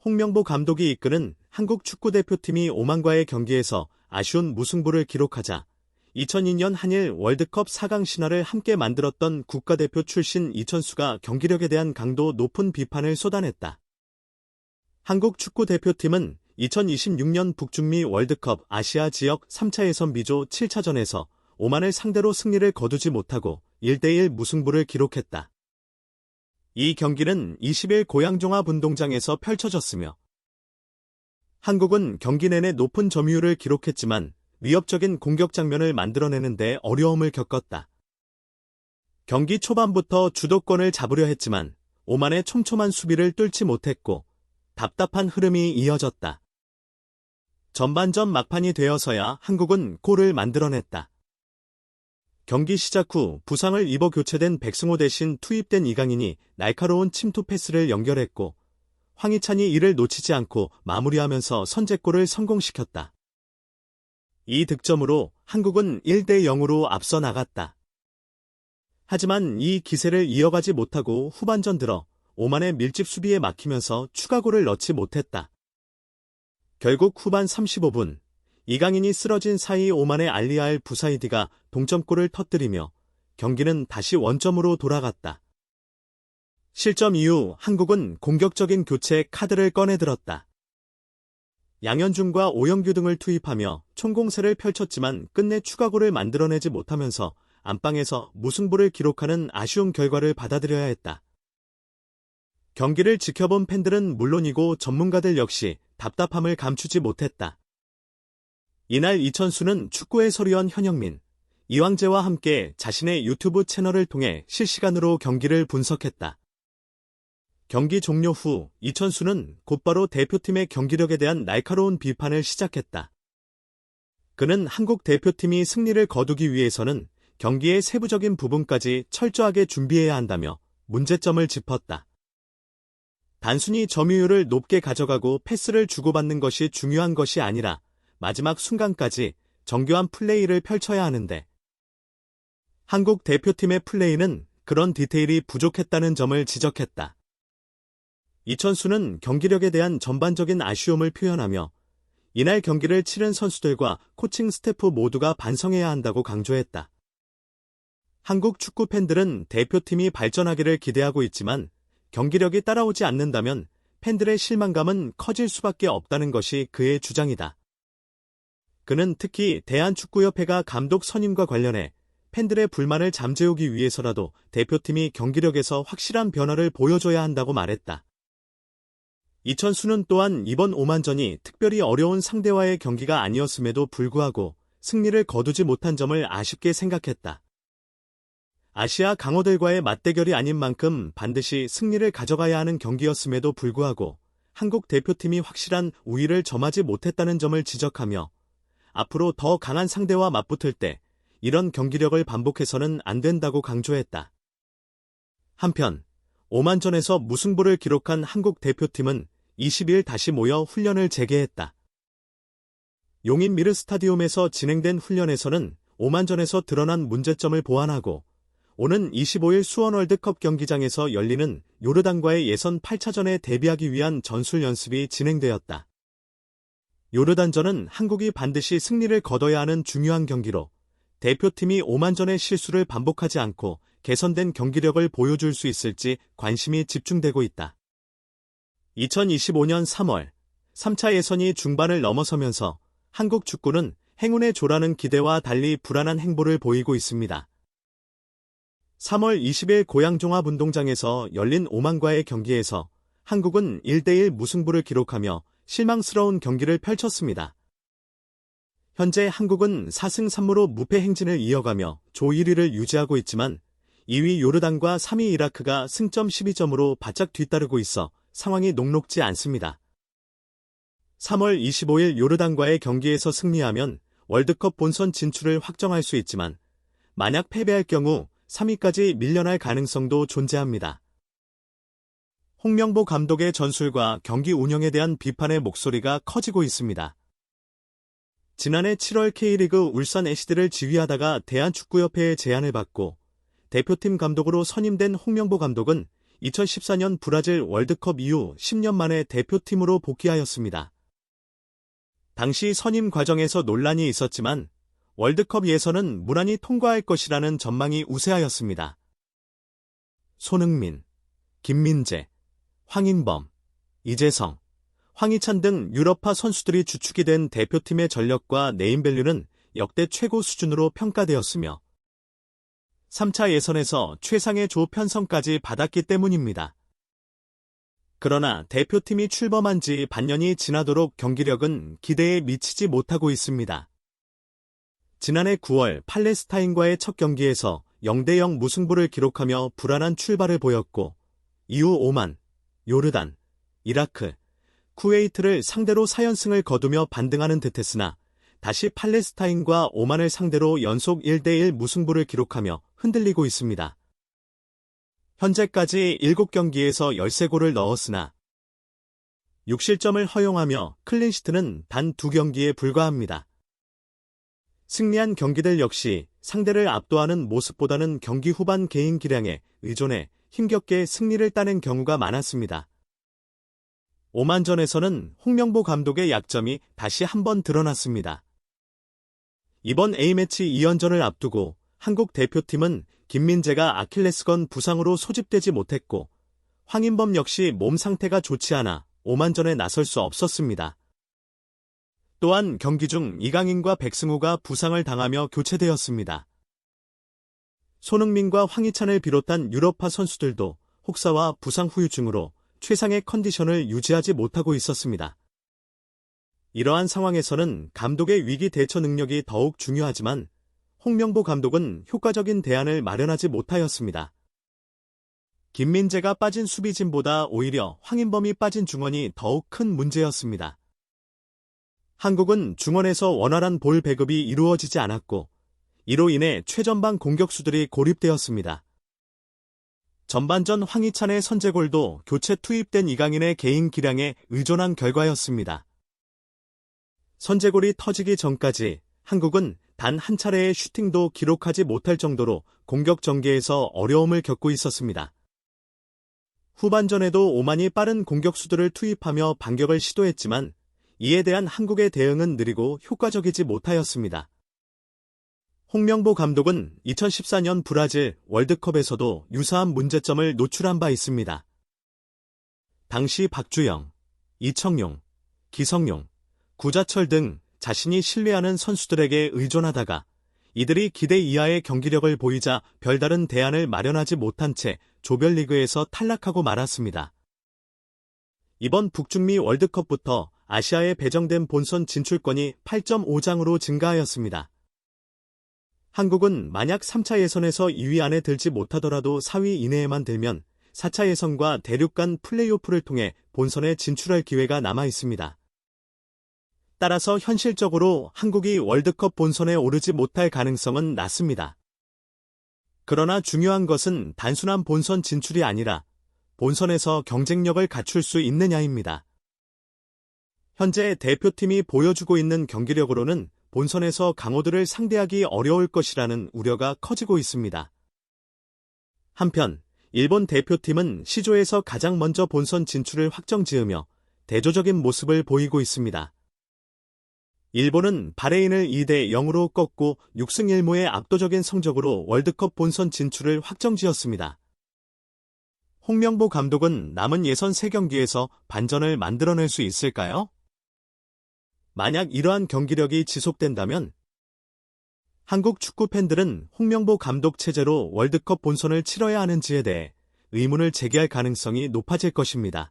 홍명보 감독이 이끄는 한국 축구대표팀이 오만과의 경기에서 아쉬운 무승부를 기록하자 2002년 한일 월드컵 4강 신화를 함께 만들었던 국가대표 출신 이천수가 경기력에 대한 강도 높은 비판을 쏟아냈다. 한국 축구대표팀은 2026년 북중미 월드컵 아시아 지역 3차 예선 B조 7차전에서 오만을 상대로 승리를 거두지 못하고 1대1 무승부를 기록했다. 이 경기는 20일 고양종합운동장에서 펼쳐졌으며 한국은 경기 내내 높은 점유율을 기록했지만 위협적인 공격 장면을 만들어내는 데 어려움을 겪었다. 경기 초반부터 주도권을 잡으려 했지만 오만의 촘촘한 수비를 뚫지 못했고 답답한 흐름이 이어졌다. 전반전 막판이 되어서야 한국은 골을 만들어냈다. 경기 시작 후 부상을 입어 교체된 백승호 대신 투입된 이강인이 날카로운 침투 패스를 연결했고 황희찬이 이를 놓치지 않고 마무리하면서 선제골을 성공시켰다. 이 득점으로 한국은 1대0으로 앞서 나갔다. 하지만 이 기세를 이어가지 못하고 후반전 들어 오만의 밀집 수비에 막히면서 추가골을 넣지 못했다. 결국 후반 35분 이강인이 쓰러진 사이 오만의 알리알 부사이디가 동점골을 터뜨리며 경기는 다시 원점으로 돌아갔다. 실점 이후 한국은 공격적인 교체 카드를 꺼내들었다. 양현준과 오영규 등을 투입하며 총공세를 펼쳤지만 끝내 추가골을 만들어내지 못하면서 안방에서 무승부를 기록하는 아쉬운 결과를 받아들여야 했다. 경기를 지켜본 팬들은 물론이고 전문가들 역시 답답함을 감추지 못했다. 이날 이천수는 축구 해설위원 현영민, 이왕재와 함께 자신의 유튜브 채널을 통해 실시간으로 경기를 분석했다. 경기 종료 후 이천수는 곧바로 대표팀의 경기력에 대한 날카로운 비판을 시작했다. 그는 한국 대표팀이 승리를 거두기 위해서는 경기의 세부적인 부분까지 철저하게 준비해야 한다며 문제점을 짚었다. 단순히 점유율을 높게 가져가고 패스를 주고받는 것이 중요한 것이 아니라 마지막 순간까지 정교한 플레이를 펼쳐야 하는데 한국 대표팀의 플레이는 그런 디테일이 부족했다는 점을 지적했다. 이천수는 경기력에 대한 전반적인 아쉬움을 표현하며 이날 경기를 치른 선수들과 코칭 스태프 모두가 반성해야 한다고 강조했다. 한국 축구 팬들은 대표팀이 발전하기를 기대하고 있지만 경기력이 따라오지 않는다면 팬들의 실망감은 커질 수밖에 없다는 것이 그의 주장이다. 그는 특히 대한축구협회가 감독 선임과 관련해 팬들의 불만을 잠재우기 위해서라도 대표팀이 경기력에서 확실한 변화를 보여줘야 한다고 말했다. 이천수는 또한 이번 오만전이 특별히 어려운 상대와의 경기가 아니었음에도 불구하고 승리를 거두지 못한 점을 아쉽게 생각했다. 아시아 강호들과의 맞대결이 아닌 만큼 반드시 승리를 가져가야 하는 경기였음에도 불구하고 한국 대표팀이 확실한 우위를 점하지 못했다는 점을 지적하며 앞으로 더 강한 상대와 맞붙을 때 이런 경기력을 반복해서는 안 된다고 강조했다. 한편 오만전에서 무승부를 기록한 한국 대표팀은 20일 다시 모여 훈련을 재개했다. 용인 미르 스타디움에서 진행된 훈련에서는 오만전에서 드러난 문제점을 보완하고 오는 25일 수원 월드컵 경기장에서 열리는 요르단과의 예선 8차전에 대비하기 위한 전술 연습이 진행되었다. 요르단전은 한국이 반드시 승리를 거둬야 하는 중요한 경기로 대표팀이 오만전의 실수를 반복하지 않고 개선된 경기력을 보여줄 수 있을지 관심이 집중되고 있다. 2025년 3월 3차 예선이 중반을 넘어서면서 한국 축구는 행운의 조라는 기대와 달리 불안한 행보를 보이고 있습니다. 3월 20일 고양종합운동장에서 열린 오만과의 경기에서 한국은 1대1 무승부를 기록하며 실망스러운 경기를 펼쳤습니다. 현재 한국은 4승 3무로 무패 행진을 이어가며 조 1위를 유지하고 있지만 2위 요르단과 3위 이라크가 승점 12점으로 바짝 뒤따르고 있어 상황이 녹록지 않습니다. 3월 25일 요르단과의 경기에서 승리하면 월드컵 본선 진출을 확정할 수 있지만 만약 패배할 경우 3위까지 밀려날 가능성도 존재합니다. 홍명보 감독의 전술과 경기 운영에 대한 비판의 목소리가 커지고 있습니다. 지난해 7월 K리그 울산 애시드를 지휘하다가 대한축구협회의 제안을 받고 대표팀 감독으로 선임된 홍명보 감독은 2014년 브라질 월드컵 이후 10년 만에 대표팀으로 복귀하였습니다. 당시 선임 과정에서 논란이 있었지만 월드컵 예선은 무난히 통과할 것이라는 전망이 우세하였습니다. 손흥민, 김민재, 황인범, 이재성, 황희찬 등 유럽파 선수들이 주축이 된 대표팀의 전력과 네임밸류는 역대 최고 수준으로 평가되었으며 3차 예선에서 최상의 조 편성까지 받았기 때문입니다. 그러나 대표팀이 출범한 지 반년이 지나도록 경기력은 기대에 미치지 못하고 있습니다. 지난해 9월 팔레스타인과의 첫 경기에서 0대0 무승부를 기록하며 불안한 출발을 보였고 이후 오만, 요르단, 이라크, 쿠웨이트를 상대로 4연승을 거두며 반등하는 듯했으나 다시 팔레스타인과 오만을 상대로 연속 1대1 무승부를 기록하며 흔들리고 있습니다. 현재까지 7경기에서 13골을 넣었으나 6실점을 허용하며 클린시트는 단 2경기에 불과합니다. 승리한 경기들 역시 상대를 압도하는 모습보다는 경기 후반 개인 기량에 의존해 힘겹게 승리를 따낸 경우가 많았습니다. 오만전에서는 홍명보 감독의 약점이 다시 한번 드러났습니다. 이번 A매치 2연전을 앞두고 한국 대표팀은 김민재가 아킬레스건 부상으로 소집되지 못했고 황인범 역시 몸 상태가 좋지 않아 오만전에 나설 수 없었습니다. 또한 경기 중 이강인과 백승우가 부상을 당하며 교체되었습니다. 손흥민과 황희찬을 비롯한 유럽파 선수들도 혹사와 부상 후유증으로 최상의 컨디션을 유지하지 못하고 있었습니다. 이러한 상황에서는 감독의 위기 대처 능력이 더욱 중요하지만 홍명보 감독은 효과적인 대안을 마련하지 못하였습니다. 김민재가 빠진 수비진보다 오히려 황인범이 빠진 중원이 더욱 큰 문제였습니다. 한국은 중원에서 원활한 볼 배급이 이루어지지 않았고 이로 인해 최전방 공격수들이 고립되었습니다. 전반전 황희찬의 선제골도 교체 투입된 이강인의 개인 기량에 의존한 결과였습니다. 선제골이 터지기 전까지 한국은 단 한 차례의 슈팅도 기록하지 못할 정도로 공격 전개에서 어려움을 겪고 있었습니다. 후반전에도 오만이 빠른 공격수들을 투입하며 반격을 시도했지만 이에 대한 한국의 대응은 느리고 효과적이지 못하였습니다. 홍명보 감독은 2014년 브라질 월드컵에서도 유사한 문제점을 노출한 바 있습니다. 당시 박주영, 이청용, 기성용, 구자철 등 자신이 신뢰하는 선수들에게 의존하다가 이들이 기대 이하의 경기력을 보이자 별다른 대안을 마련하지 못한 채 조별리그에서 탈락하고 말았습니다. 이번 북중미 월드컵부터 아시아에 배정된 본선 진출권이 8.5장으로 증가하였습니다. 한국은 만약 3차 예선에서 2위 안에 들지 못하더라도 4위 이내에만 들면 4차 예선과 대륙 간 플레이오프를 통해 본선에 진출할 기회가 남아 있습니다. 따라서 현실적으로 한국이 월드컵 본선에 오르지 못할 가능성은 낮습니다. 그러나 중요한 것은 단순한 본선 진출이 아니라 본선에서 경쟁력을 갖출 수 있느냐입니다. 현재 대표팀이 보여주고 있는 경기력으로는 본선에서 강호들을 상대하기 어려울 것이라는 우려가 커지고 있습니다. 한편 일본 대표팀은 C조에서 가장 먼저 본선 진출을 확정지으며 대조적인 모습을 보이고 있습니다. 일본은 바레인을 2대0으로 꺾고 6승 1무의 압도적인 성적으로 월드컵 본선 진출을 확정지었습니다. 홍명보 감독은 남은 예선 3경기에서 반전을 만들어낼 수 있을까요? 만약 이러한 경기력이 지속된다면 한국 축구 팬들은 홍명보 감독 체제로 월드컵 본선을 치러야 하는지에 대해 의문을 제기할 가능성이 높아질 것입니다.